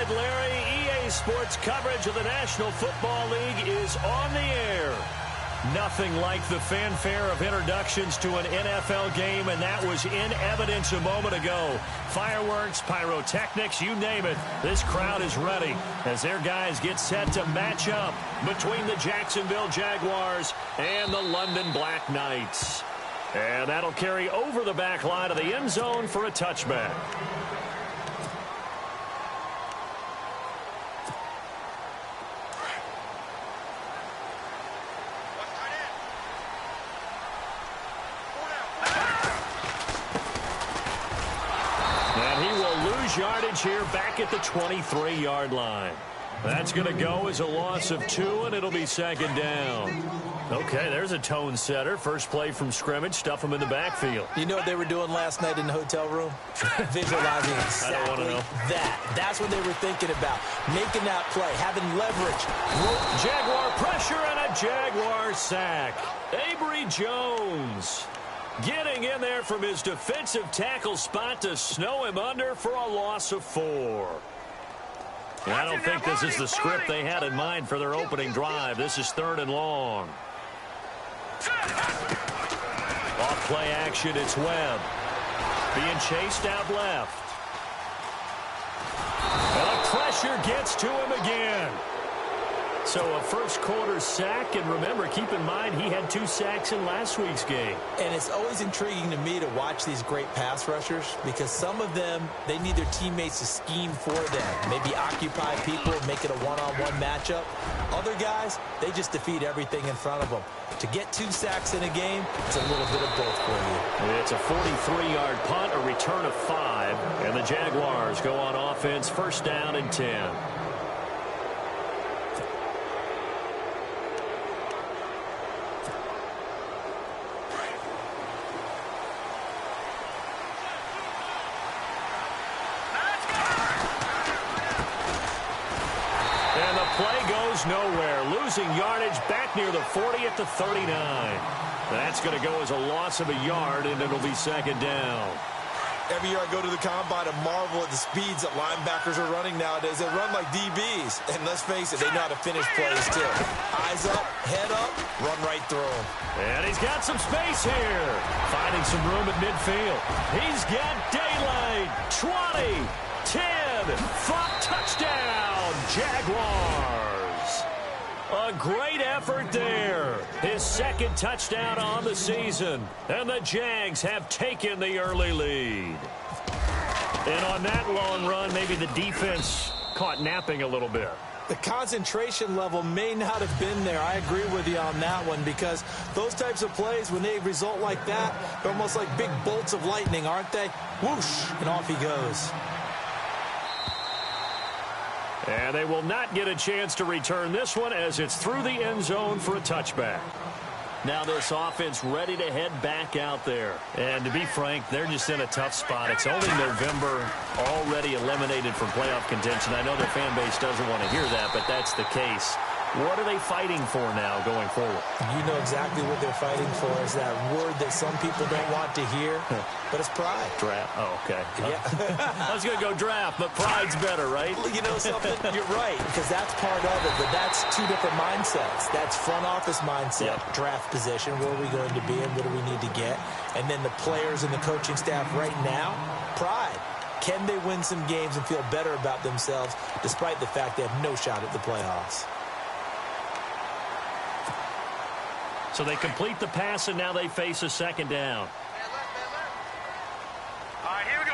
right, Larry, EA Sports coverage of the National Football League is on the air. Nothing like the fanfare of introductions to an NFL game, and that was in evidence a moment ago. Fireworks, pyrotechnics, you name it. This crowd is ready as their guys get set to match up between the Jacksonville Jaguars and the London Black Knights. And that'll carry over the back line of the end zone for a touchback. Yardage here back at the 23-yard line. That's going to go as a loss of 2, and it'll be second down. Okay, there's a tone setter. First play from scrimmage. Stuff them in the backfield. You know what they were doing last night in the hotel room? Visualizing exactly that. That's what they were thinking about. Making that play, having leverage. Jaguar pressure and a Jaguar sack. Avery Jones getting in there from his defensive tackle spot to snow him under for a loss of 4. And I don't think this is the script they had in mind for their opening drive. This is 3rd and long. Off play action, it's Webb. Being chased out left. And the pressure gets to him again. So a first quarter sack, and remember, keep in mind he had 2 sacks in last week's game. And it's always intriguing to me to watch these great pass rushers because some of them, they need their teammates to scheme for them. Maybe occupy people, make it a one-on-one matchup. Other guys, they just defeat everything in front of them. To get 2 sacks in a game, it's a little bit of both for you. It's a 43-yard punt, a return of 5, and the Jaguars go on offense, first down and 10. Nowhere, losing yardage back near the 40 at the 39. That's going to go as a loss of a yard, and it'll be second down. Every year I go to the combine and marvel at the speeds that linebackers are running nowadays. They run like DBs, and let's face it, they know how to finish plays too. Eyes up, head up, run right through them. And he's got some space here, finding some room at midfield. He's got daylight. 20, 10, 5, touchdown, Jaguars. A great effort there. His second touchdown on the season. And the Jags have taken the early lead. And on that long run, maybe the defense caught napping a little bit. The concentration level may not have been there. I agree with you on that one because those types of plays, when they result like that, they're almost like big bolts of lightning, aren't they? Whoosh, and off he goes. And they will not get a chance to return this one as it's through the end zone for a touchback. Now this offense ready to head back out there. And to be frank, they're just in a tough spot. It's only November, already eliminated from playoff contention. I know their fan base doesn't want to hear that, but that's the case. What are they fighting for now going forward? You know exactly what they're fighting for is that word that some people don't want to hear, but it's pride. Draft. Oh, okay. Yeah. I was going to go draft, but pride's better, right? Well, you know something? You're right, because that's part of it, but that's 2 different mindsets. That's front office mindset, draft position, where are we going to be and what do we need to get? And then the players and the coaching staff right now, pride. Can they win some games and feel better about themselves despite the fact they have no shot at the playoffs? So they complete the pass, and now they face a second down. All right, here we go.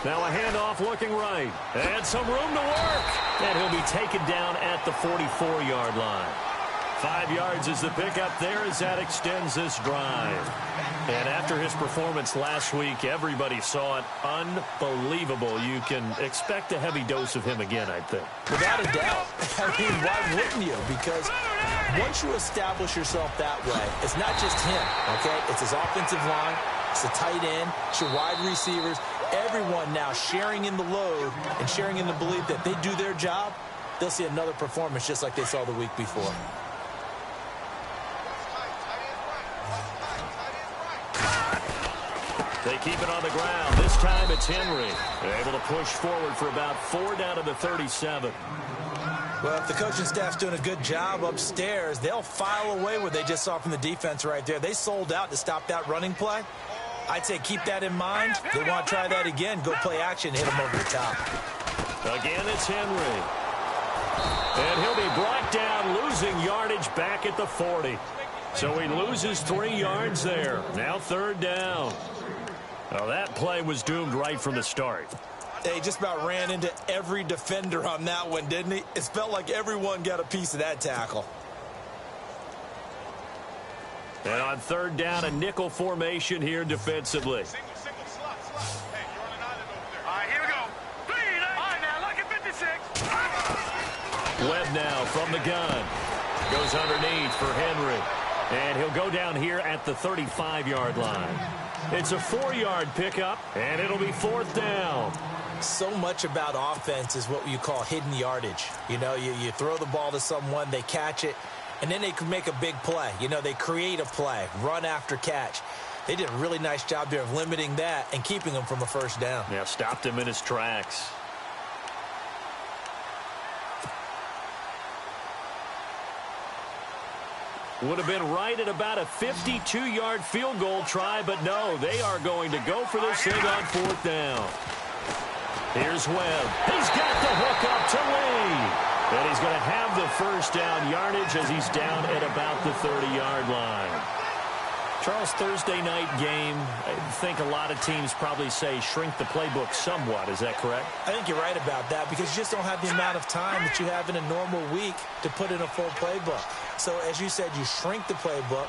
Now a handoff looking right. And some room to work. And he'll be taken down at the 44-yard line. 5 yards is the pickup there as that extends this drive. And after his performance last week, everybody saw it. Unbelievable. You can expect a heavy dose of him again, I think. Without a doubt. I mean, why wouldn't you? Because once you establish yourself that way, it's not just him, okay? It's his offensive line. It's the tight end. It's your wide receivers. Everyone now sharing in the load and sharing in the belief that they do their job, they'll see another performance just like they saw the week before. They keep it on the ground. This time it's Henry. They're able to push forward for about 4 down to the 37. Well, if the coaching staff's doing a good job upstairs, they'll file away what they just saw from the defense right there. They sold out to stop that running play. I'd say keep that in mind. They want to try that again. Go play action, hit them over the top. Again, it's Henry. And he'll be brought down, losing yardage back at the 40. So he loses 3 yards there. Now 3rd down. Well, that play was doomed right from the start. He just about ran into every defender on that one, didn't he? It felt like everyone got a piece of that tackle. And on 3rd down, a nickel formation here defensively. Single slot. Hey, you're on an island over there. All right, here we go. All right, now, look at 56. Webb now from the gun. Goes underneath for Henry. And he'll go down here at the 35-yard line. It's a 4-yard pickup, and it'll be 4th down. So much about offense is what you call hidden yardage. You know, you throw the ball to someone, they catch it, and then they can make a big play. You know, they create a play, run after catch. They did a really nice job there of limiting that and keeping him from a 1st down. Yeah, stopped him in his tracks. Would have been right at about a 52-yard field goal try, but no, they are going to go for this thing on 4th down. Here's Webb. He's got the hook up to Lee. And he's going to have the 1st down yardage as he's down at about the 30-yard line. Charles, Thursday night game, I think a lot of teams probably say shrink the playbook somewhat. Is that correct? I think you're right about that because you just don't have the amount of time that you have in a normal week to put in a full playbook. So, as you said, you shrink the playbook,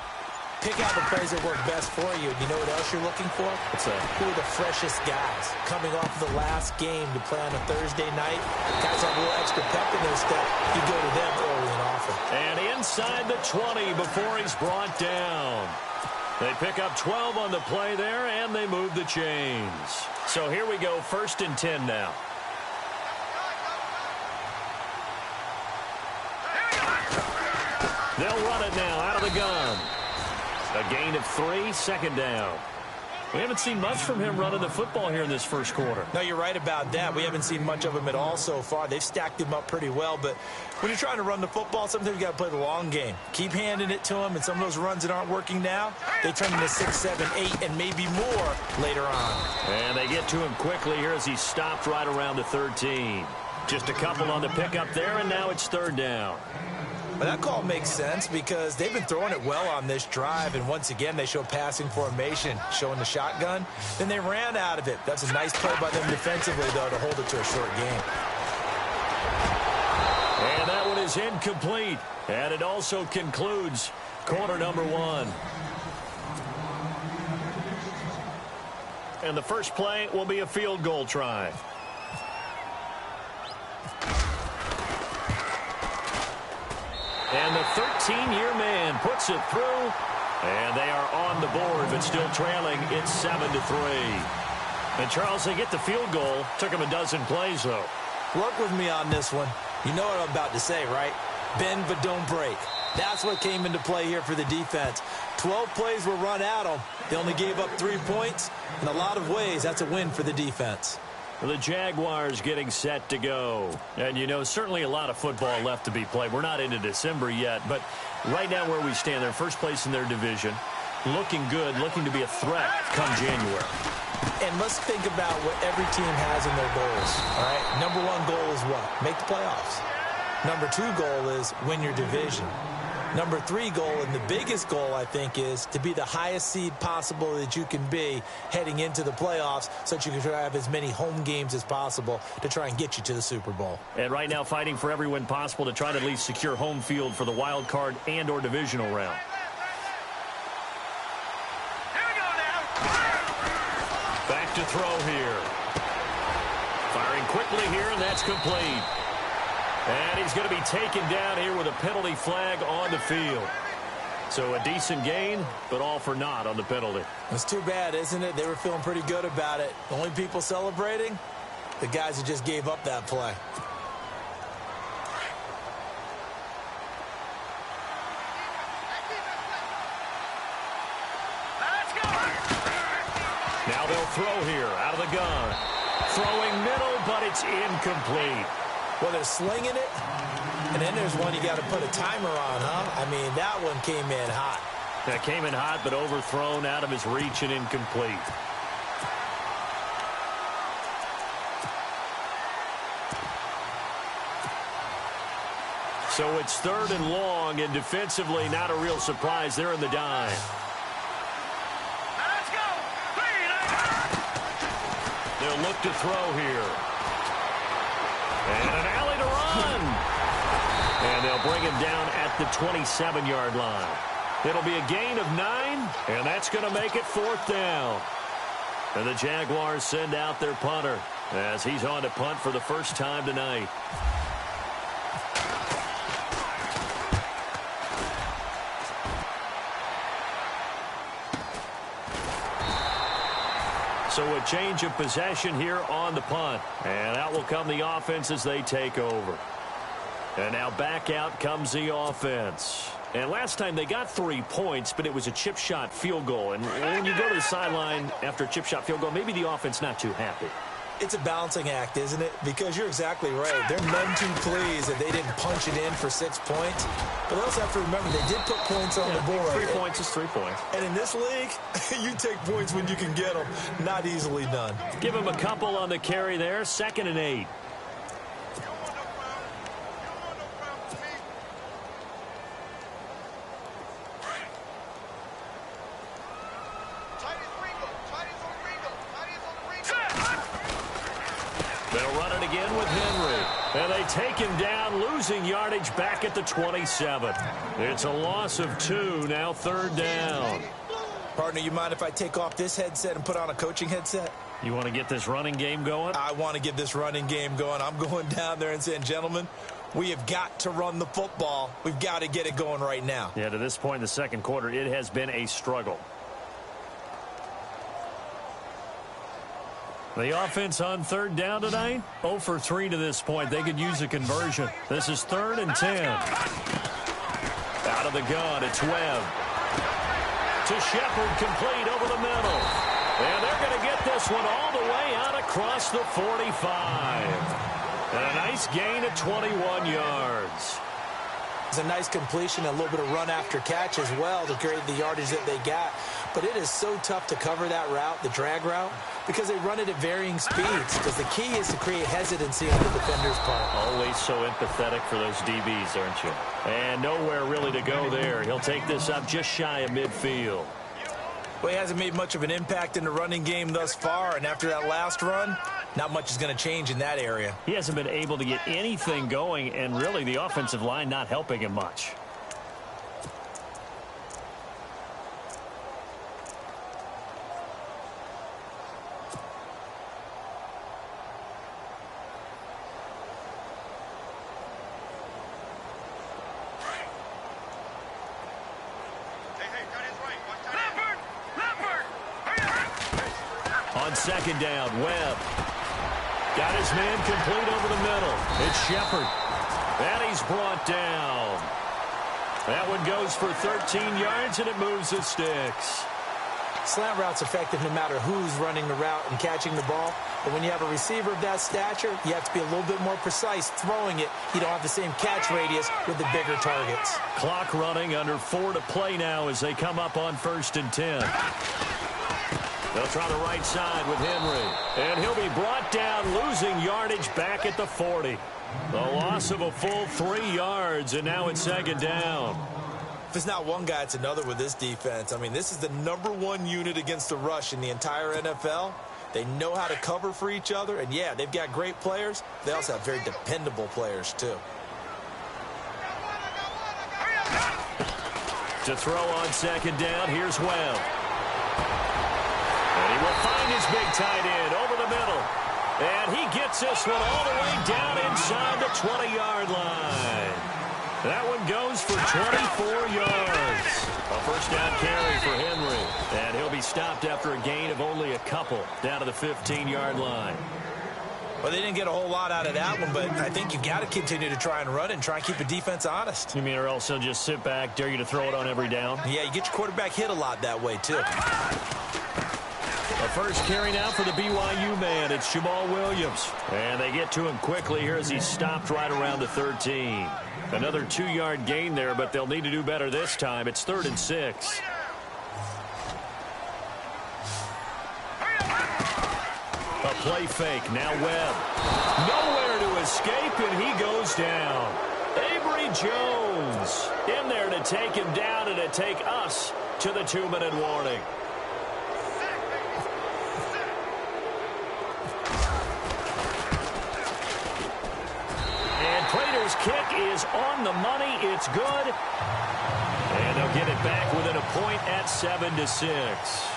pick out the plays that work best for you. You know what else you're looking for? What's that? Who are the freshest guys coming off the last game to play on a Thursday night? Guys have a little extra pep in their step. You go to them early and often. And inside the 20 before he's brought down. They pick up 12 on the play there, and they move the chains. So here we go, 1st and 10 now. They'll run it now out of the gun. A gain of 3, 2nd down. We haven't seen much from him running the football here in this 1st quarter. No, you're right about that. We haven't seen much of him at all so far. They've stacked him up pretty well, but when you're trying to run the football, sometimes you got to play the long game. Keep handing it to him, and some of those runs that aren't working now, they turn into 6, 7, 8, and maybe more later on. And they get to him quickly here as he stopped right around the 13. Just a couple on the pickup there, and now it's 3rd down. But that call makes sense because they've been throwing it well on this drive, and once again they show passing formation, showing the shotgun. Then they ran out of it. That's a nice play by them defensively, though, to hold it to a short game. And that one is incomplete. And it also concludes quarter number 1. And the first play will be a field goal try. And the 13-year man puts it through. And they are on the board, but still trailing. It's 7-3. And, Charles, they get the field goal. Took them a dozen plays, though. Work with me on this one. You know what I'm about to say, right? Bend but don't break. That's what came into play here for the defense. 12 plays were run at them. They only gave up 3 points. In a lot of ways, that's a win for the defense. The Jaguars getting set to go. And, you know, certainly a lot of football left to be played. We're not into December yet, but right now where we stand, they're first place in their division. Looking good, looking to be a threat come January. And let's think about what every team has in their goals, all right? Number 1 goal is what? Make the playoffs. Number 2 goal is win your division. Number 3 goal, and the biggest goal, I think, is to be the highest seed possible that you can be heading into the playoffs so that you can try to have as many home games as possible to try and get you to the Super Bowl. And right now fighting for every win possible to try to at least secure home field for the wild card and or divisional round. Here we go now. Back to throw here. Firing quickly here, and that's complete. And he's going to be taken down here with a penalty flag on the field. So a decent gain, but all for naught on the penalty. It's too bad, isn't it? They were feeling pretty good about it. The only people celebrating, the guys who just gave up that play. Let's go. Now They'll throw here out of the gun. Throwing middle, but it's incomplete. Well, they're slinging it, and then there's one you got to put a timer on, huh? I mean, that one came in hot. That came in hot, but overthrown out of his reach and incomplete. So it's 3rd and long, and defensively not a real surprise. They're in the dime. Let's go. They'll look to throw here. And an alley to run. And they'll bring him down at the 27-yard line. It'll be a gain of 9, and that's going to make it 4th down. And the Jaguars send out their punter as he's on to punt for the first time tonight. So a change of possession here on the punt. And out will come the offense as they take over. And now back out comes the offense. And last time they got 3 points, but it was a chip shot field goal. And when you go to the sideline after a chip shot field goal, maybe the offense not too happy. It's a balancing act, isn't it? Because you're exactly right. They're none too pleased that they didn't punch it in for 6 points. But they also have to remember they did put points on the board. 3 points is 3 points. And in this league, you take points when you can get them. Not easily done. Give him a couple on the carry there. 2nd and 8. They'll run it again with Henry. And they take him down, losing yardage back at the 27. It's a loss of 2, now 3rd down. Partner, you mind if I take off this headset and put on a coaching headset? You want to get this running game going? I want to get this running game going. I'm going down there and saying, gentlemen, we have got to run the football. We've got to get it going right now. Yeah, to this point in the second quarter, it has been a struggle. The offense on 3rd down tonight, 0 for 3 to this point. They could use a conversion. This is 3rd and 10. Out of the gun, it's Webb. To Shepard, complete over the middle. And they're going to get this one all the way out across the 45. And a nice gain of 21 yards. It's a nice completion, a little bit of run after catch as well to create the yardage that they got. But it is so tough to cover that route, the drag route, because they run it at varying speeds. Because the key is to create hesitancy on the defender's part. Always so empathetic for those DBs, aren't you? And nowhere really to go there. He'll take this up just shy of midfield. Well, he hasn't made much of an impact in the running game thus far, and after that last run, not much is going to change in that area. He hasn't been able to get anything going, and really the offensive line not helping him much. On 2nd down, Webb. Got his man complete over the middle. It's Shepard. And he's brought down. That one goes for 13 yards, and it moves the sticks. Slant route's effective no matter who's running the route and catching the ball. But when you have a receiver of that stature, you have to be a little bit more precise throwing it. You don't have the same catch radius with the bigger targets. Clock running, under 4 to play now as they come up on 1st and 10. They'll try the right side with Henry. And he'll be brought down, losing yardage back at the 40. The loss of a full 3 yards, and now it's 2nd down. If it's not one guy, it's another with this defense. I mean, this is the #1 unit against the rush in the entire NFL. They know how to cover for each other, and yeah, they've got great players. They also have very dependable players, too. To throw on 2nd down, here's Webb. And he will find his big tight end over the middle. And he gets this one all the way down inside the 20-yard line. That one goes for 24 yards. A first down carry for Henry. And he'll be stopped after a gain of only a couple down to the 15-yard line. Well, they didn't get a whole lot out of that one, but I think you got to continue to try and run and try and keep the defense honest. You mean or else he'll just sit back, dare you to throw it on every down? Yeah, you get your quarterback hit a lot that way, too. A first carry now for the BYU man. It's Jamal Williams. And they get to him quickly here as he's stopped right around the 13. Another 2-yard gain there, but they'll need to do better this time. It's 3rd and 6. A play fake. Now Webb. Nowhere to escape, and he goes down. Avery Jones in there to take him down and to take us to the 2-minute warning. And Prater's kick is on the money. It's good. And they'll get it back within a point at 7-6.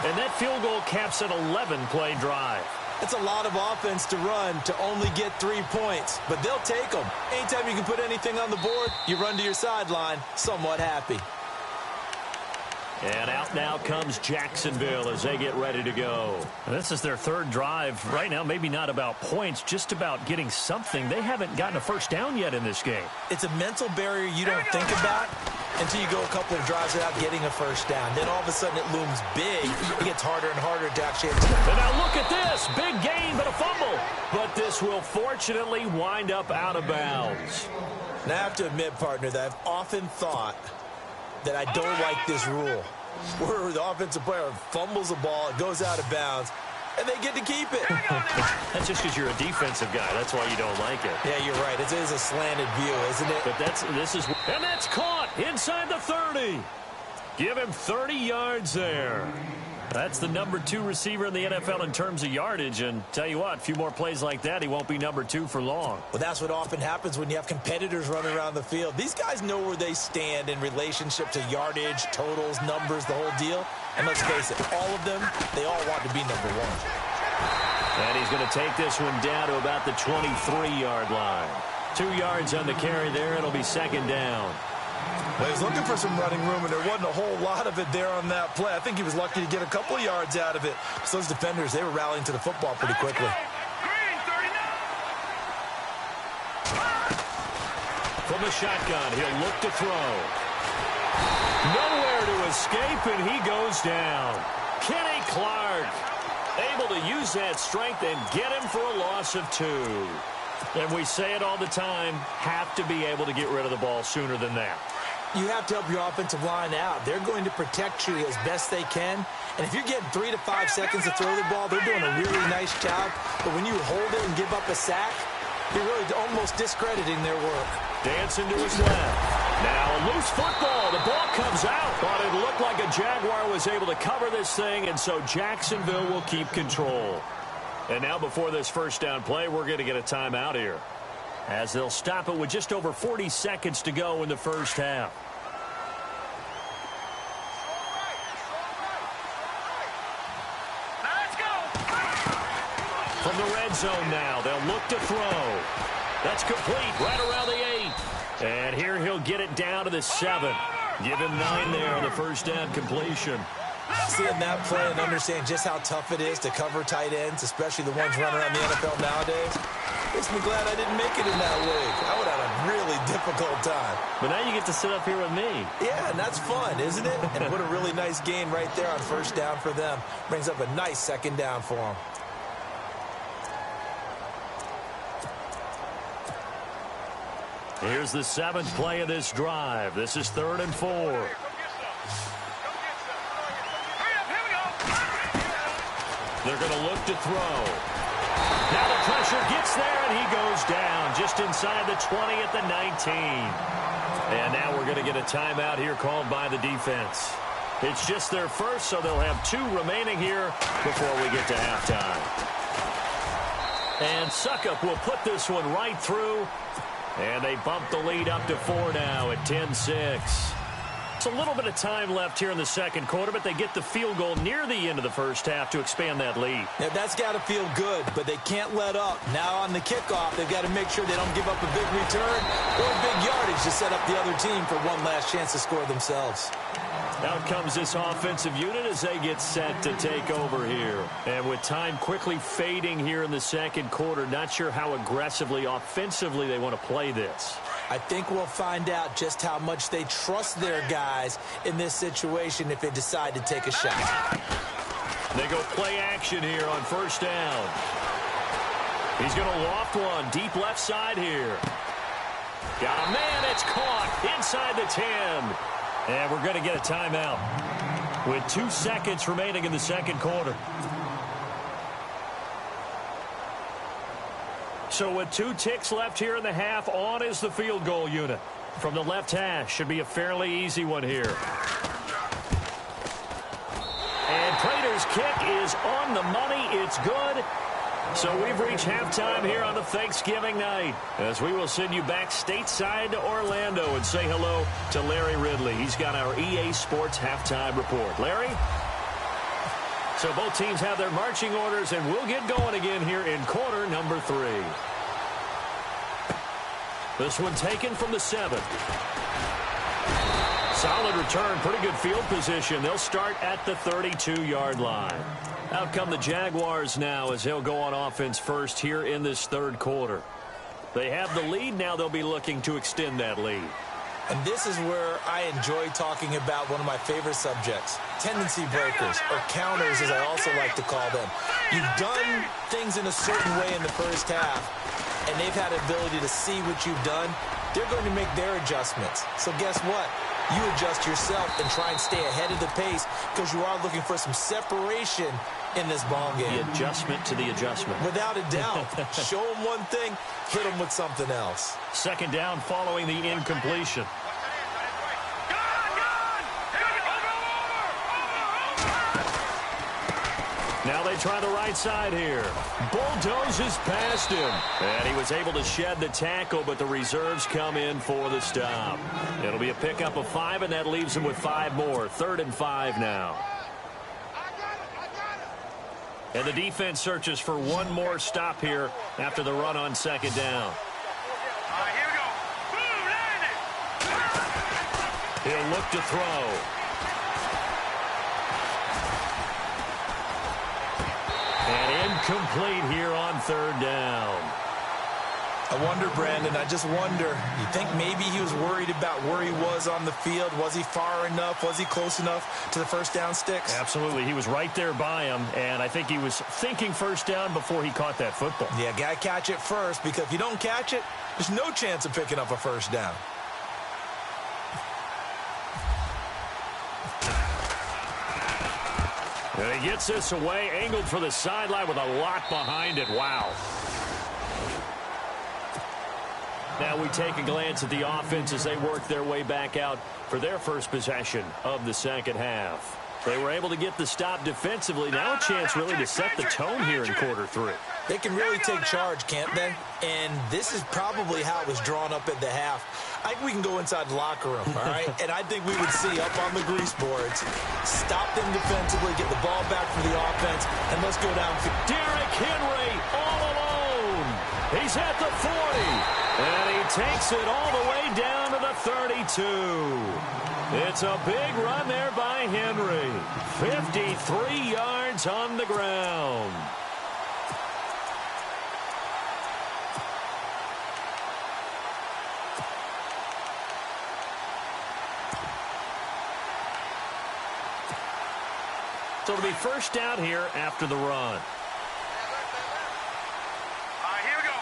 And that field goal caps an 11-play drive. It's a lot of offense to run to only get 3 points, but they'll take them. Anytime you can put anything on the board, you run to your sideline somewhat happy. And out now comes Jacksonville as they get ready to go. And this is their 3rd drive. Right now, maybe not about points, just about getting something. They haven't gotten a first down yet in this game. It's a mental barrier you don't think about until you go a couple of drives without getting a first down. Then all of a sudden it looms big. It gets harder and harder to actually attack. And now look at this. Big gain, but a fumble. But this will fortunately wind up out of bounds. Now I have to admit, partner, that I've often thought that I don't like this rule, where the offensive player fumbles the ball, it goes out of bounds, and they get to keep it. That's just because you're a defensive guy. That's why you don't like it. Yeah, you're right. It is a slanted view, isn't it? But and that's caught inside the 30. Give him 30 yards there. That's the number 2 receiver in the NFL in terms of yardage. And tell you what, a few more plays like that, he won't be number 2 for long. Well, that's what often happens when you have competitors running around the field. These guys know where they stand in relationship to yardage, totals, numbers, the whole deal. And let's face it, all of them, they all want to be number 1. And he's going to take this one down to about the 23-yard line. 2 yards on the carry there. It'll be 2nd down. Well, he's looking for some running room, and there wasn't a whole lot of it there on that play. I think he was lucky to get a couple of yards out of it. So those defenders, they were rallying to the football pretty quickly. From the shotgun, he'll look to throw. Nowhere to escape, and he goes down. Kenny Clark able to use that strength and get him for a loss of 2. And we say it all the time, have to be able to get rid of the ball sooner than that. You have to help your offensive line out. They're going to protect you as best they can. And if you're getting 3 to 5 seconds to throw the ball, they're doing a really nice job. But when you hold it and give up a sack, you're really almost discrediting their work. Dancing to his left. Now a loose football. The ball comes out. But it looked like a Jaguar was able to cover this thing, and so Jacksonville will keep control. And now before this first down play, we're going to get a timeout here, as they'll stop it with just over 40 seconds to go in the first half. From the red zone now, they'll look to throw. That's complete right around the 8. And here he'll get it down to the 7. Give him 9 there on the first down completion. Seeing that play and understand just how tough it is to cover tight ends, especially the ones running around the NFL nowadays, makes me glad I didn't make it in that league. I would have had a really difficult time. But now you get to sit up here with me. Yeah, and that's fun, isn't it? And what a really nice gain right there on first down for them. Brings up a nice 2nd down for them. Here's the 7th play of this drive. This is 3rd and 4. They're going to look to throw. Now the pressure gets there, and he goes down just inside the 20 at the 19. And now we're going to get a timeout here called by the defense. It's just their first, so they'll have 2 remaining here before we get to halftime. And Suckup will put this one right through. And they bump the lead up to 4 now at 10-6. It's a little bit of time left here in the second quarter, but they get the field goal near the end of the first half to expand that lead. Yeah, that's got to feel good, but they can't let up. Now on the kickoff, they've got to make sure they don't give up a big return or big yardage to set up the other team for one last chance to score themselves. Out comes this offensive unit as they get set to take over here. And with time quickly fading here in the second quarter, not sure how aggressively, offensively they want to play this. I think we'll find out just how much they trust their guys in this situation if they decide to take a shot. They go play action here on first down. He's going to loft one deep left side here. Got a man. It's caught inside the 10. And we're going to get a timeout with 2 seconds remaining in the second quarter. So with 2 ticks left here in the half, on is the field goal unit. From the left hash, should be a fairly easy one here. And Prater's kick is on the money. It's good. So we've reached halftime here on a Thanksgiving night, as we will send you back stateside to Orlando and say hello to Larry Ridley. He's got our EA Sports halftime report. Larry? So both teams have their marching orders, and we'll get going again here in quarter number 3. This one taken from the 7. Solid return, pretty good field position. They'll start at the 32-yard line. Out come the Jaguars now as they'll go on offense first here in this third quarter. They have the lead. Now they'll be looking to extend that lead. And this is where I enjoy talking about one of my favorite subjects, tendency breakers, or counters as I also like to call them. You've done things in a certain way in the first half, and they've had the ability to see what you've done. They're going to make their adjustments. So guess what? You adjust yourself and try and stay ahead of the pace because you are looking for some separation in this ball game. The adjustment to the adjustment. Without a doubt. Show them one thing, hit them with something else. Second down following the incompletion. Now they try the right side here. Bulldozes past him. And he was able to shed the tackle, but the reserves come in for the stop. It'll be a pickup of 5, and that leaves him with 5 more. 3rd and 5 now. And the defense searches for one more stop here after the run on second down. Here we go. Boom, He'll look to throw. And incomplete here on 3rd down. I wonder, Brandon, I just wonder, you think maybe he was worried about where he was on the field? Was he far enough? Was he close enough to the first down sticks? Absolutely. He was right there by him, and I think he was thinking first down before he caught that football. Yeah, got to catch it first, because if you don't catch it, there's no chance of picking up a first down. And he gets this away, angled for the sideline with a lot behind it. Wow. Now we take a glance at the offense as they work their way back out for their first possession of the second half. They were able to get the stop defensively. Now a chance really to set the tone here in quarter 3. They can really take charge, can't they? And this is probably how it was drawn up at the half. I think we can go inside the locker room, all right? And I think we would see up on the grease boards, stop them defensively, get the ball back from the offense, and let's go downfield. Derrick Henry all alone. He's at the 40. And he takes it all the way down to the 32. It's a big run there by Henry. 53 yards on the ground. So it'll be first down here after the run. Here we go.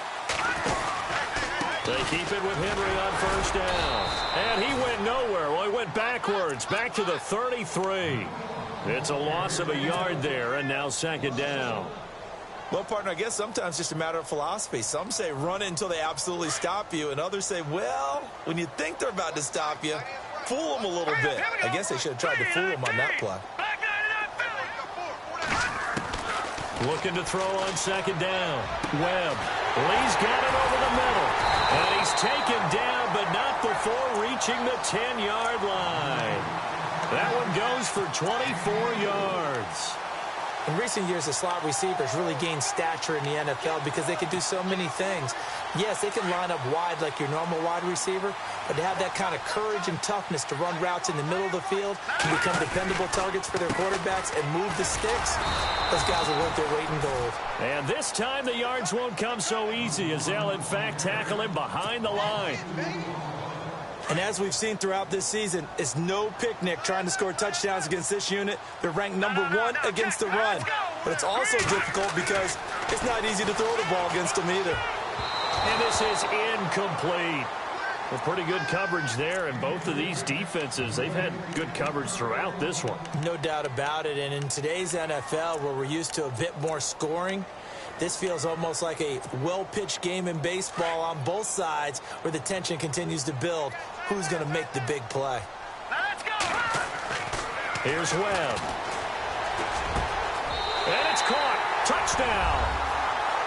They keep it with Henry on first down. And he went nowhere. Well, he went backwards, back to the 33. It's a loss of a yard there, and now second down. Well, partner, I guess sometimes it's just a matter of philosophy. Some say run it until they absolutely stop you, and others say, well, when you think they're about to stop you, fool them a little bit. I guess they should have tried to fool them on that play. Looking to throw on second down. Webb. Lee's got it over the middle. And he's taken down, but not before reaching the 10-yard line. That one goes for 24 yards. In recent years, the slot receivers really gained stature in the NFL because they can do so many things. Yes, they can line up wide like your normal wide receiver, but to have that kind of courage and toughness to run routes in the middle of the field and become dependable targets for their quarterbacks and move the sticks, those guys are worth their weight in gold. And this time the yards won't come so easy as they'll, in fact, tackle him behind the line. And as we've seen throughout this season, it's no picnic trying to score touchdowns against this unit. They're ranked #1 against the run. But it's also difficult because it's not easy to throw the ball against them either. And this is incomplete. Well, pretty good coverage there, and both of these defenses, they've had good coverage throughout this one. No doubt about it, and in today's NFL, where we're used to a bit more scoring, this feels almost like a well-pitched game in baseball on both sides where the tension continues to build. Who's going to make the big play? Let's go. Here's Webb. And it's caught. Touchdown.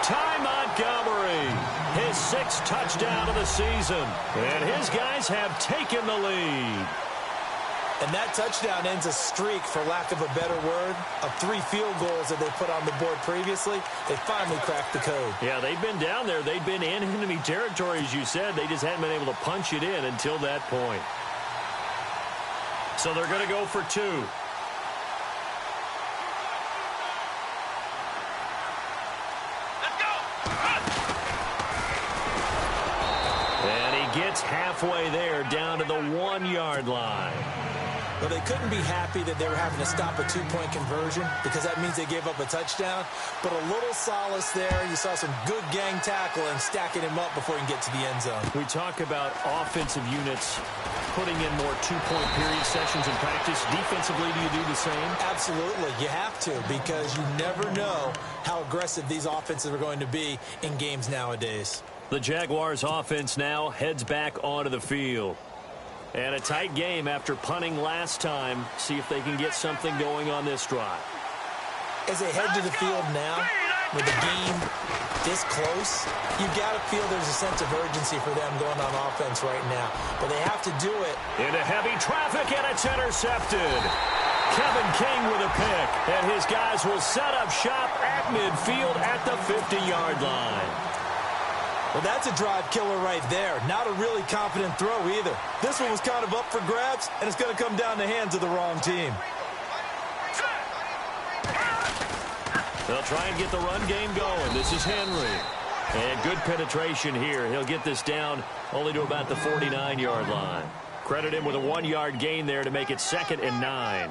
Ty Montgomery, his 6th touchdown of the season. And his guys have taken the lead. And that touchdown ends a streak, for lack of a better word, of 3 field goals that they put on the board previously. They finally cracked the code. Yeah, they've been down there. They've been in enemy territory, as you said. They just hadn't been able to punch it in until that point. So they're going to go for 2. And he gets halfway there, down to the 1-yard line. Well, they couldn't be happy that they were having to stop a 2-point conversion because that means they gave up a touchdown. But a little solace there. You saw some good gang tackling, stacking him up before he can get to the end zone. We talk about offensive units putting in more 2-point period sessions in practice. Defensively, do you do the same? Absolutely. You have to, because you never know how aggressive these offenses are going to be in games nowadays. The Jaguars offense now heads back onto the field. And a tight game after punting last time. See if they can get something going on this drive. As they head to the field now, with the game this close, you've got to feel there's a sense of urgency for them going on offense right now. But they have to do it. Into heavy traffic, and it's intercepted. Kevin King with a pick. And his guys will set up shop at midfield at the 50-yard line. Well, that's a drive killer right there. Not a really confident throw either. This one was kind of up for grabs, and it's going to come down the hands of the wrong team. They'll try and get the run game going. This is Henry. And good penetration here. He'll get this down only to about the 49-yard line. Credit him with a 1-yard gain there to make it 2nd and 9.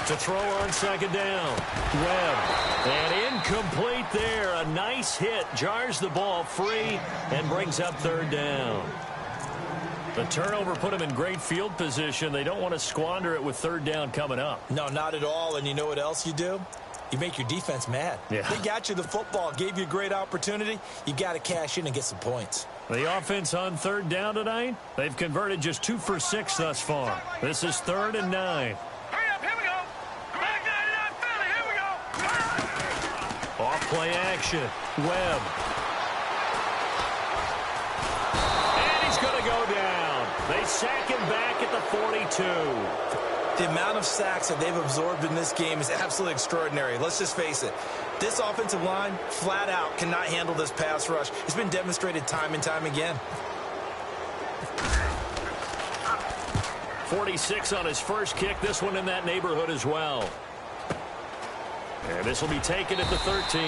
To throw on 2nd down. Webb. And incomplete there. A nice hit. Jars the ball free and brings up 3rd down. The turnover put them in great field position. They don't want to squander it with 3rd down coming up. No, not at all. And you know what else you do? You make your defense mad. Yeah. They got you the football, gave you a great opportunity. You got to cash in and get some points. The offense on 3rd down tonight, they've converted just 2 for 6 thus far. This is 3rd and 9. Off-play action. Webb. And he's going to go down. They sack him back at the 42. The amount of sacks that they've absorbed in this game is absolutely extraordinary. Let's just face it. This offensive line, flat out, cannot handle this pass rush. It's been demonstrated time and time again. 46 on his first kick. This one in that neighborhood as well. And this will be taken at the 13.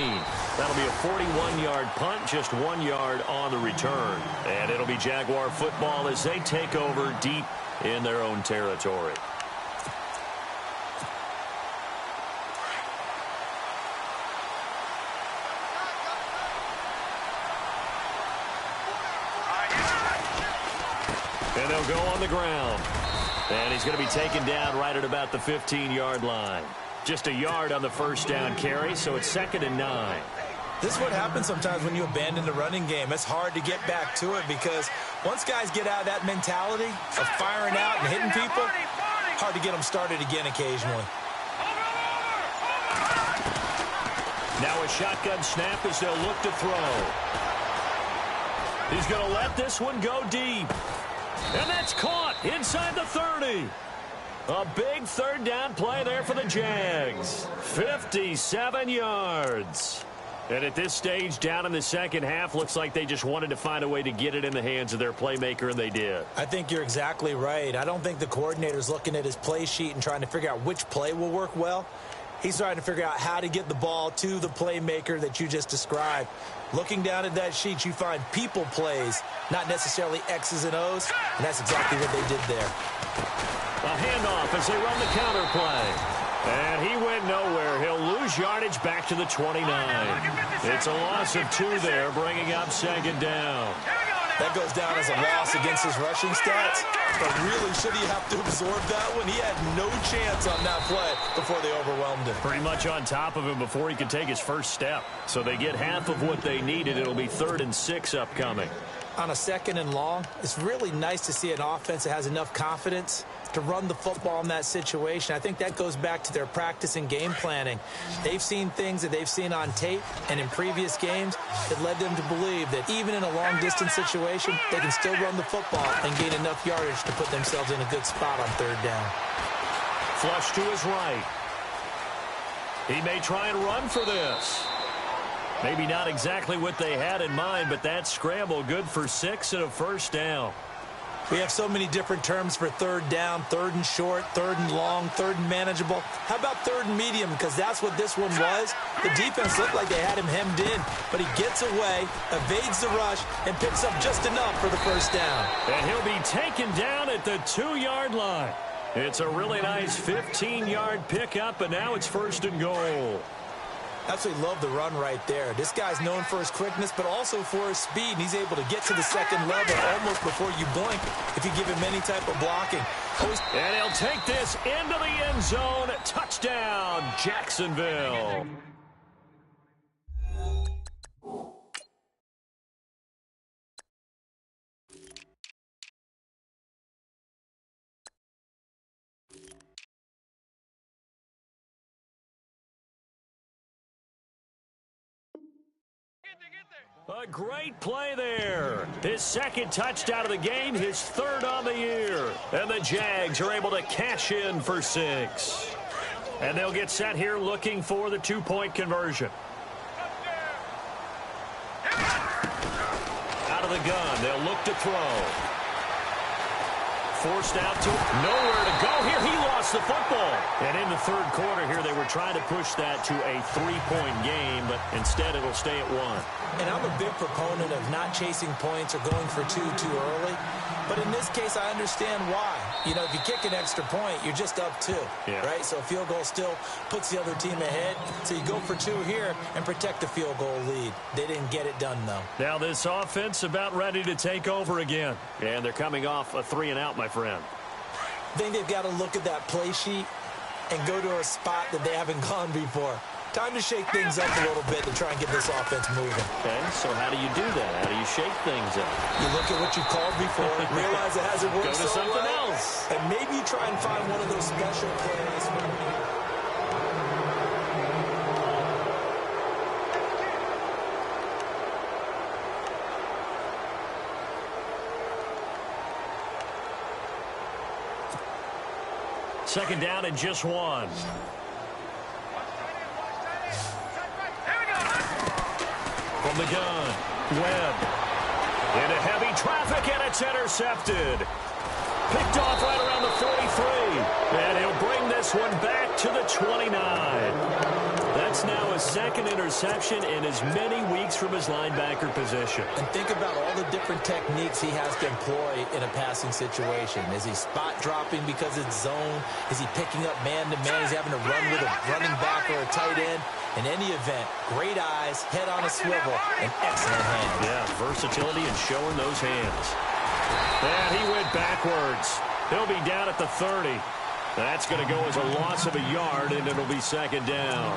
That'll be a 41-yard punt, just 1 yard on the return. And it'll be Jaguar football as they take over deep in their own territory. And they'll go on the ground. And he's going to be taken down right at about the 15-yard line. Just a yard on the first down carry, so it's 2nd and 9. This is what happens sometimes when you abandon the running game. It's hard to get back to it because once guys get out of that mentality of firing out and hitting people, hard to get them started again occasionally. Now a shotgun snap as they'll look to throw. He's going to let this one go deep. And that's caught inside the 30. A big 3rd down play there for the Jags. 57 yards. And at this stage, down in the second half, looks like they just wanted to find a way to get it in the hands of their playmaker, and they did. I think you're exactly right. I don't think the coordinator's looking at his play sheet and trying to figure out which play will work well. He's trying to figure out how to get the ball to the playmaker that you just described. Looking down at that sheet, you find people plays, not necessarily X's and O's, and that's exactly what they did there. A handoff as they run the counter play. And he went nowhere. He'll lose yardage back to the 29. It's a loss of 2 there, bringing up second down. That goes down as a loss against his rushing stats. But really, should he have to absorb that one? He had no chance on that play before they overwhelmed him. Pretty much on top of him before he could take his first step. So they get half of what they needed. It'll be 3rd and 6 upcoming. On a 2nd and long, it's really nice to see an offense that has enough confidence to run the football in that situation. I think that goes back to their practice and game planning. They've seen things that they've seen on tape and in previous games that led them to believe that even in a long-distance situation, they can still run the football and gain enough yardage to put themselves in a good spot on 3rd down. Flush to his right. He may try and run for this. Maybe not exactly what they had in mind, but that scramble good for 6 and a first down. We have so many different terms for 3rd down, 3rd and short, 3rd and long, 3rd and manageable. How about 3rd and medium? Because that's what this one was. The defense looked like they had him hemmed in, but he gets away, evades the rush, and picks up just enough for the first down. And he'll be taken down at the 2-yard line. It's a really nice 15-yard pickup, and now it's 1st and goal. Absolutely love the run right there. This guy's known for his quickness, but also for his speed. And he's able to get to the 2nd level almost before you blink if you give him any type of blocking. And he'll take this into the end zone. Touchdown, Jacksonville. A great play there. His 2nd touchdown of the game, his 3rd on the year. And the Jags are able to cash in for 6. And they'll get set here looking for the 2-point conversion. Out of the gun, they'll look to throw. Forced out to nowhere to go here. He lost the football. And in the 3rd quarter here, they were trying to push that to a 3-point game, but instead it'll stay at 1. And I'm a big proponent of not chasing points or going for 2 too early. But in this case, I understand why. You know, if you kick an extra point, you're just up 2, right? So a field goal still puts the other team ahead. So you go for 2 here and protect the field goal lead. They didn't get it done, though. Now this offense about ready to take over again. And they're coming off a 3-and-out, my friend. I think they've got to look at that play sheet and go to a spot that they haven't gone before. Time to shake things up a little bit to try and get this offense moving. Okay, so how do you do that? How do you shake things up? You look at what you called before, realize it hasn't worked Go to so something well, else. and maybe you try and find one of those special plays. Second down and just 1. From the gun, Webb. Into heavy traffic, and it's intercepted. Picked off right around the 43. And he'll bring this one back to the 29. That's now a 2nd interception in as many weeks from his linebacker position. And think about all the different techniques he has to employ in a passing situation. Is he spot dropping because it's zone? Is he picking up man-to-man? Is he having to run with a running back or a tight end? In any event, great eyes, head on a swivel, and excellent hands. Yeah, versatility and showing those hands. And he went backwards. He'll be down at the 30. That's going to go as a loss of a yard, and it'll be 2nd down.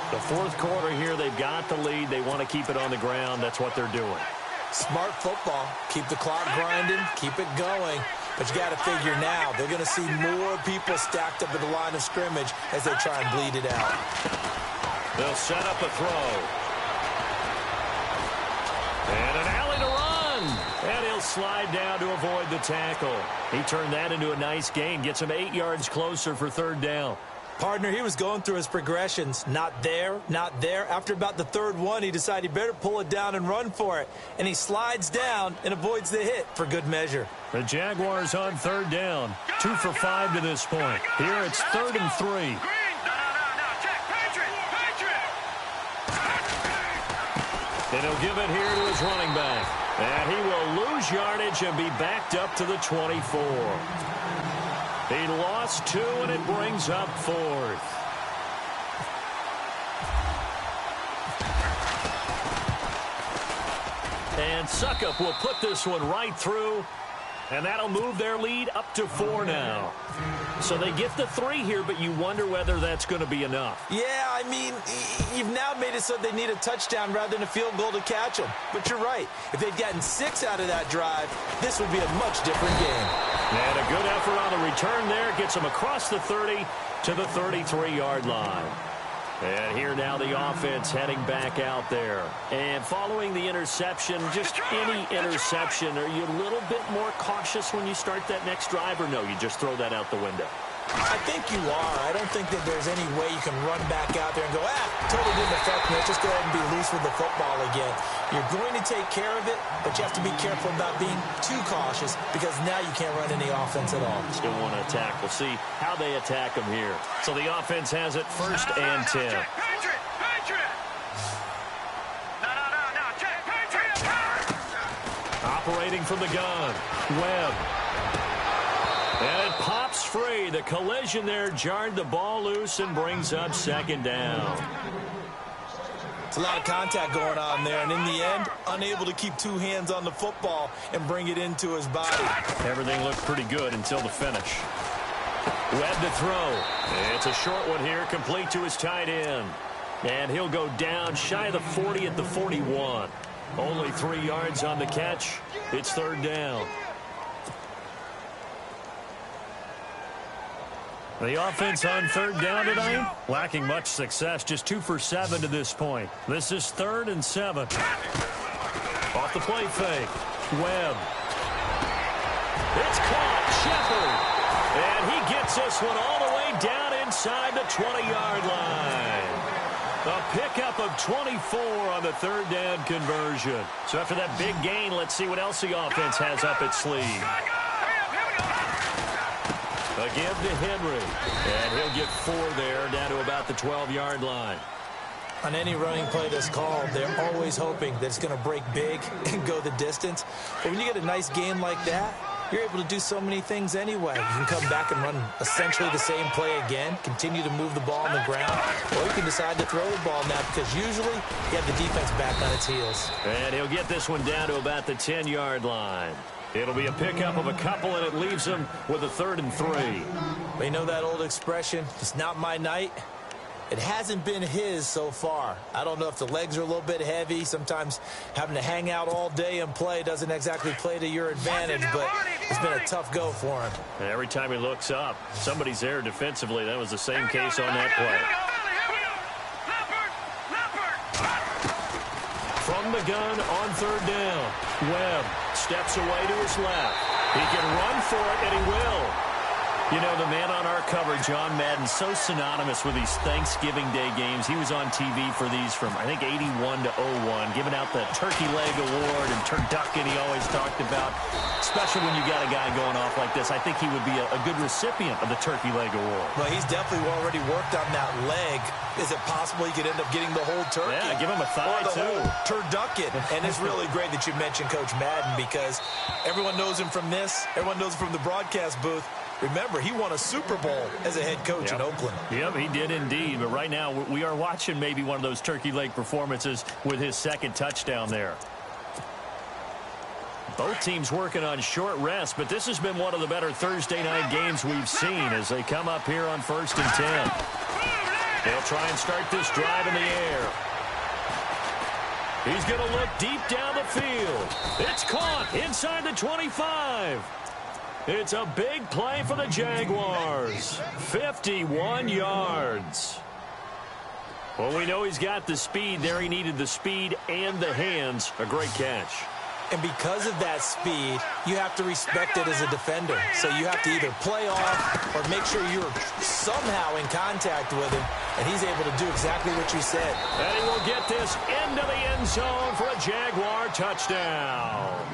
The 4th quarter here, they've got the lead. They want to keep it on the ground. That's what they're doing. Smart football. Keep the clock grinding. Keep it going. But you got to figure now, they're going to see more people stacked up at the line of scrimmage as they try and bleed it out. They'll set up a throw. And an alley to run. And he'll slide down to avoid the tackle. He turned that into a nice gain. Gets him 8 yards closer for 3rd down. Partner, he was going through his progressions. Not there, not there. After about the third one, he decided he better pull it down and run for it. And he slides down and avoids the hit for good measure. The Jaguars on third down. 2 for 5 to this point. Here it's 3rd and 3. And he'll give it here to his running back. And he will lose yardage and be backed up to the 24. He lost 2, and it brings up 4th. And Suckup will put this one right through, and that'll move their lead up to 4 now. So they get the 3 here, but you wonder whether that's going to be enough. Yeah, I mean, you've now made it so they need a touchdown rather than a field goal to catch them. But you're right. If they'd gotten 6 out of that drive, this would be a much different game. And a good effort on the return there. Gets them across the 30 to the 33-yard line. And here now the offense heading back out there. And following the interception, just any interception, are you a little bit more cautious when you start that next drive, or no, you just throw that out the window? I think you are. I don't think that there's any way you can run back out there and go, totally didn't affect me. Let's just go ahead and be loose with the football again. You're going to take care of it, but you have to be careful about being too cautious because now you can't run any offense at all. Still want to attack. We'll see how they attack them here. So the offense has it 1st and 10. Operating from the gun, Webb. And it pops free. The collision there jarred the ball loose and brings up 2nd down. It's a lot of contact going on there, and in the end, unable to keep 2 hands on the football and bring it into his body. Everything looked pretty good until the finish. Webb to throw. It's a short one here, complete to his tight end. And he'll go down shy of the 40 at the 41. Only 3 yards on the catch. It's 3rd down. The offense on 3rd down tonight, lacking much success, just 2 for 7 to this point. This is 3rd and 7. Off the play fake, Webb. It's caught, Shepard. And he gets this one all the way down inside the 20-yard line. A pickup of 24 on the 3rd down conversion. So after that big gain, let's see what else the offense has up its sleeve. A give to Henry, and he'll get 4 there, down to about the 12-yard line. On any running play that's called, they're always hoping that it's going to break big and go the distance. But when you get a nice game like that, you're able to do so many things anyway. You can come back and run essentially the same play again, continue to move the ball on the ground, or you can decide to throw the ball now because usually you have the defense back on its heels. And he'll get this one down to about the 10-yard line. It'll be a pickup of a couple, and it leaves him with a 3rd and 3. Well, you know that old expression, it's not my night. It hasn't been his so far. I don't know if the legs are a little bit heavy. Sometimes having to hang out all day and play doesn't exactly play to your advantage, but it's been a tough go for him. And every time he looks up, somebody's there defensively. That was the same case on that play. From the gun on 3rd down, Webb steps away to his left. He can run for it, and he will. You know, the man on our cover, John Madden, so synonymous with these Thanksgiving Day games. He was on TV for these from, I think, 81 to 01, giving out the Turkey Leg Award and turducken he always talked about. Especially when you got a guy going off like this. I think he would be a good recipient of the Turkey Leg Award. Well, he's definitely already worked on that leg. Is it possible he could end up getting the whole turkey? Yeah, give him a thigh, or the too. Whole turducken. And it's really great that you mentioned Coach Madden because everyone knows him from this. Everyone knows him from the broadcast booth. Remember, he won a Super Bowl as a head coach in Oakland. Yep, he did indeed. But right now, we are watching maybe one of those turkey leg performances with his 2nd touchdown there. Both teams working on short rest, but this has been one of the better Thursday night games we've seen as they come up here on 1st and 10. They'll try and start this drive in the air. He's going to look deep down the field. It's caught inside the 25. It's a big play for the Jaguars. 51 yards. Well, we know he's got the speed there. He needed the speed and the hands. A great catch. And because of that speed, you have to respect it as a defender. So you have to either play off or make sure you're somehow in contact with him, and he's able to do exactly what you said. And he will get this into the end zone for a Jaguar touchdown.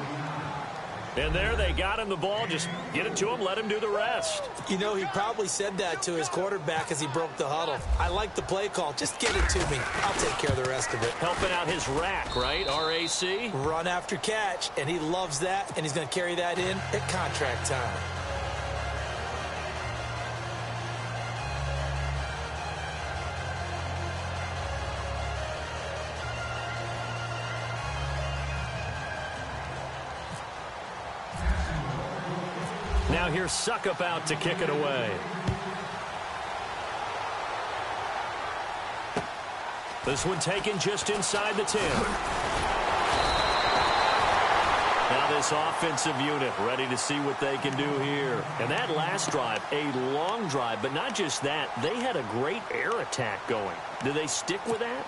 And there they got him the ball. Just get it to him, let him do the rest. You know, he probably said that to his quarterback as he broke the huddle. I like the play call. Just get it to me. I'll take care of the rest of it. Helping out his rack, right? RAC? Run after catch, and he loves that, and he's going to carry that in at contract time. Now here's Suckup out to kick it away. This one taken just inside the 10. Now this offensive unit ready to see what they can do here. And that last drive, a long drive, but not just that. They had a great air attack going. Do they stick with that?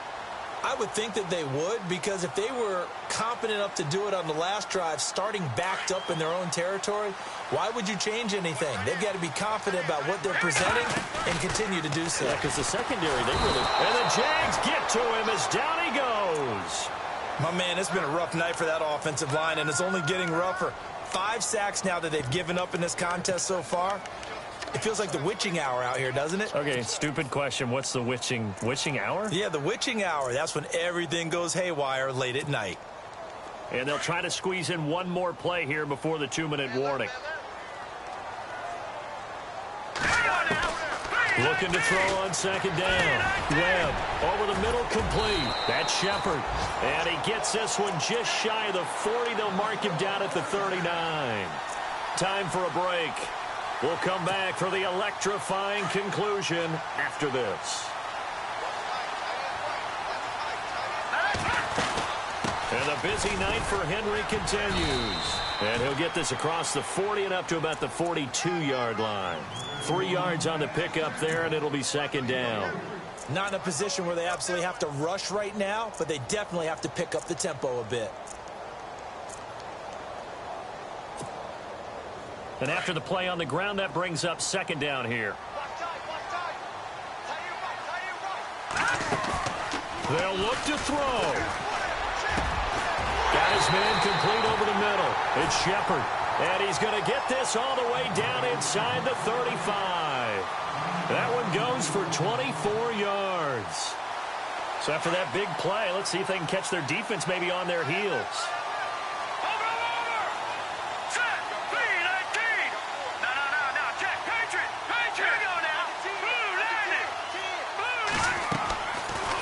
I would think that they would, because if they were competent enough to do it on the last drive, starting backed up in their own territory, why would you change anything? They've got to be confident about what they're presenting and continue to do so. Yeah, because the secondary, they really... And the Jags get to him as down he goes. My man, it's been a rough night for that offensive line, and it's only getting rougher. 5 sacks now that they've given up in this contest so far. It feels like the witching hour out here, doesn't it? Okay, stupid question. What's the witching hour? Yeah, the witching hour. That's when everything goes haywire late at night. And they'll try to squeeze in one more play here before the 2-minute warning. Looking to throw on second down. Webb over the middle, complete. That's Shepard. And he gets this one just shy of the 40. They'll mark him down at the 39. Time for a break. We'll come back for the electrifying conclusion after this. And the busy night for Henry continues. And he'll get this across the 40 and up to about the 42-yard line. 3 yards on the pickup there, and it'll be second down. Not in a position where they absolutely have to rush right now, but they definitely have to pick up the tempo a bit. And after the play on the ground, that brings up second down here. They'll look to throw. Got his man complete over the middle. It's Shepard. And he's going to get this all the way down inside the 35. That one goes for 24 yards. So after that big play, let's see if they can catch their defense maybe on their heels.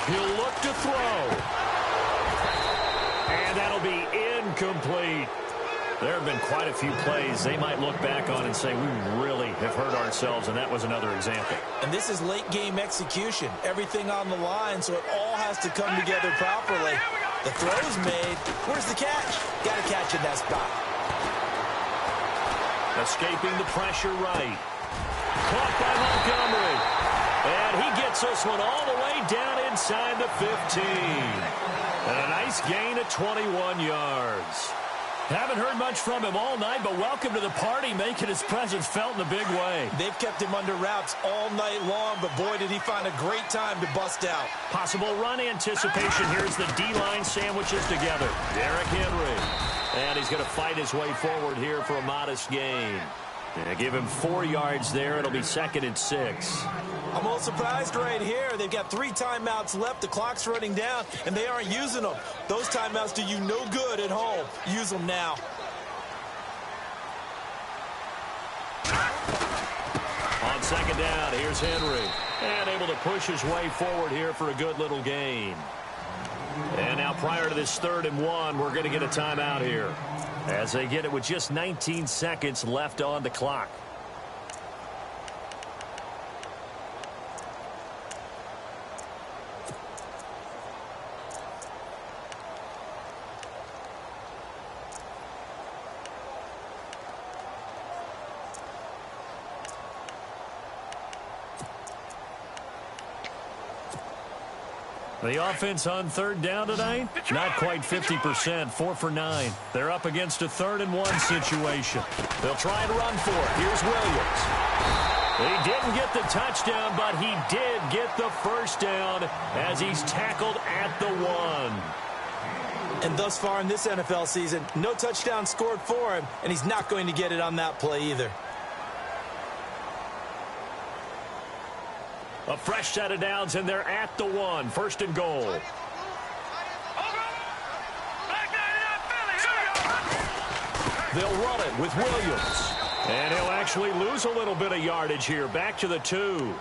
He'll look to throw. And that'll be incomplete. There have been quite a few plays they might look back on and say, we really have hurt ourselves, and that was another example. And this is late-game execution. Everything on the line, so it all has to come together properly. The throw's made. Where's the catch? Got to catch in that spot. Escaping the pressure right. Caught by Montgomery. And he gets this one all the way down inside the 15. And a nice gain of 21 yards. Haven't heard much from him all night, but welcome to the party, making his presence felt in a big way. They've kept him under wraps all night long, but boy, did he find a great time to bust out. Possible run anticipation. Here's the D-line sandwiches together. Derrick Henry. And he's going to fight his way forward here for a modest gain. Give him 4 yards there. It'll be 2nd and 6. I'm a little surprised right here. They've got 3 timeouts left. The clock's running down, and they aren't using them. Those timeouts do you no good at home. Use them now. On second down, here's Henry. And able to push his way forward here for a good little gain. And now prior to this 3rd and 1, we're going to get a timeout here, as they get it with just 19 seconds left on the clock. The offense on third down tonight, not quite 50%, 4 for 9. They're up against a 3rd and 1 situation. They'll try and run for it. Here's Williams. He didn't get the touchdown, but he did get the first down as he's tackled at the 1. And thus far in this NFL season, no touchdown scored for him, and he's not going to get it on that play either. A fresh set of downs, and they're at the 1. 1st and goal. They'll run it with Williams. And he'll actually lose a little bit of yardage here. Back to the 2.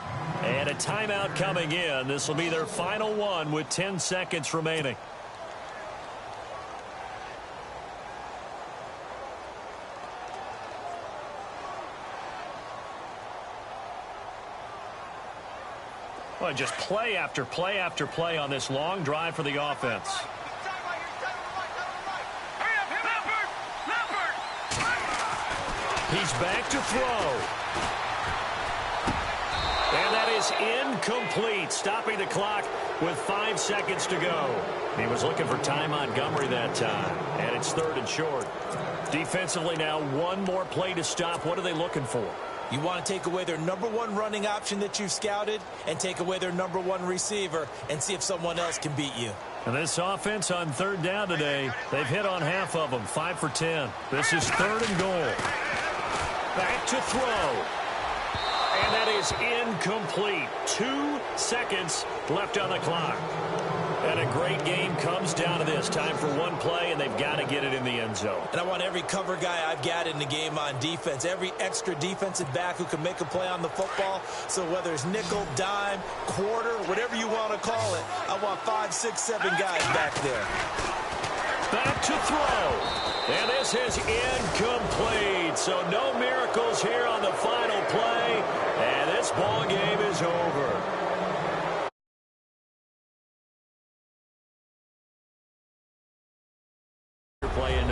And a timeout coming in. This will be their final one with 10 seconds remaining. Well, just play after play after play on this long drive for the offense. He's back to throw. And that is incomplete, stopping the clock with 5 seconds to go. He was looking for Ty Montgomery that time, and it's 3rd and short. Defensively now, one more play to stop. What are they looking for? You want to take away their number 1 running option that you've scouted and take away their number 1 receiver and see if someone else can beat you. And this offense on third down today, they've hit on half of them, 5 for 10. This is 3rd and goal. Back to throw. And that is incomplete. 2 seconds left on the clock. And a great game comes down to this. Time for one play, and they've got to get it in the end zone. And I want every cover guy I've got in the game on defense, every extra defensive back who can make a play on the football. So whether it's nickel, dime, quarter, whatever you want to call it, I want 5, 6, 7 guys back there. Back to throw. And this is incomplete. So no miracles here on the final play. And this ball game is over. Play in